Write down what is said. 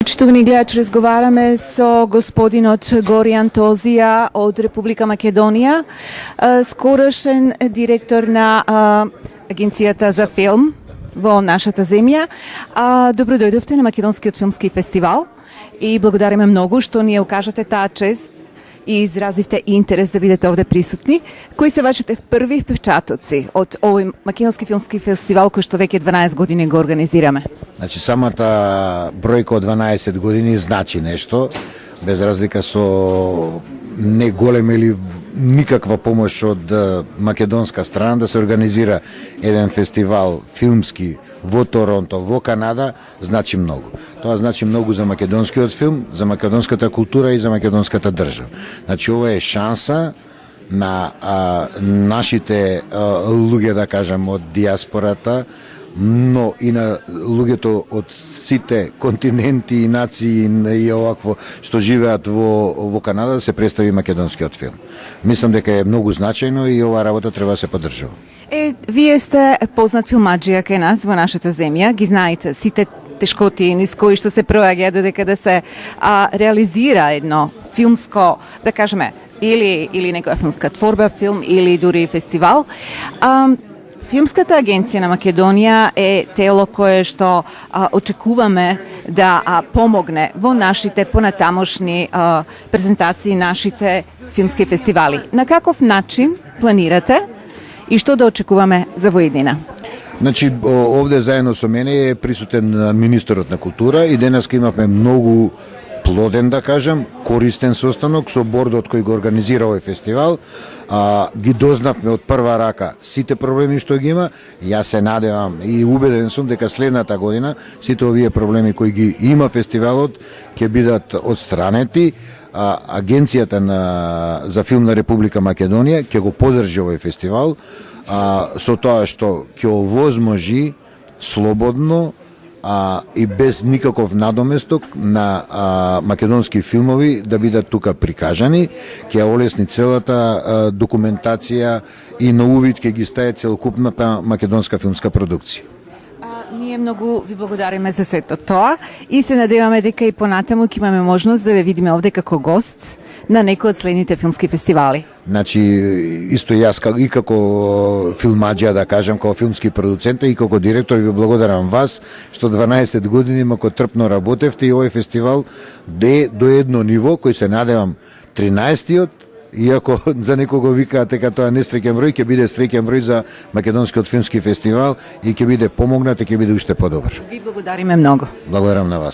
Почитувани гледачи, разговараме со господинот Горијан Тозија од Република Македонија, скорошен директор на Агенцијата за филм во нашата земја. Добро дојдовте на Македонскиот филмски фестивал и благодариме многу што ни ја укажате таа чест и изразивте интерес да бидете овде присутни. Кои се вашите први впечатоци од овој Македонски филмски фестивал кој што веќе 12 години го организираме? Значи, самата бројка од 12 години значи нешто, без разлика со не голема или никаква помош од македонска страна да се организира еден фестивал филмски во Торонто, во Канада, значи многу. Тоа значи многу за македонскиот филм, за македонската култура и за македонската држава. Значи, ова е шанса на нашите луѓе, да кажам, од диаспората, но и на луѓето од сите континенти и нации и овакво што живеат во Канада да се представи македонскиот филм. Мислам дека е многу значајно и оваа работа треба да се поддржува. Вие сте познат филмаџија кај нас во нашата земја, ги знаете сите тешкоти низ кои што се проаѓа додека да се реализира едно филмско, да кажеме, или некоја филмска творба, филм или дури фестивал. Филмската агенција на Македонија е тело кое што очекуваме да помогне во нашите понатамошни презентации, нашите филмски фестивали. На каков начин планирате и што да очекуваме за воиднина? Значи, овде заедно со мене е присутен министерот на култура и денеска имавме многу плоден, да кажам, користен состанок со бордот кој го организира овој фестивал. Ги дознавме од прва рака сите проблеми што ги има. Јас се надевам и убеден сум дека следната година сите овие проблеми кои ги има фестивалот ќе бидат отстранети. Агенцијата за филм на Република Македонија ќе го поддржи овој фестивал со тоа што ќе овозможи слободно и без никаков надоместок на македонски филмови да бидат тука прикажани, ќе олесни целата документација и на увид ќе ги стае целокупната македонска филмска продукција. Ние многу ви благодариме за сето тоа и се надеваме дека и понатаму ќе имаме можност да ве видиме овде како гост на некој од следните филмски фестивали. Значи, исто јас и како филмаџија, да кажам, како филмски продуцент и како директор ви благодарам вас што 12 години мако трпно работевте и овој фестивал до едно ниво кој се надевам 13-тиот, иако за некого викаат дека тоа не среќен број, ќе биде среќен број за Македонскиот филмски фестивал и ќе биде помогнат и ќе биде уште подобар. Ви благодариме многу. Благодарам на вас.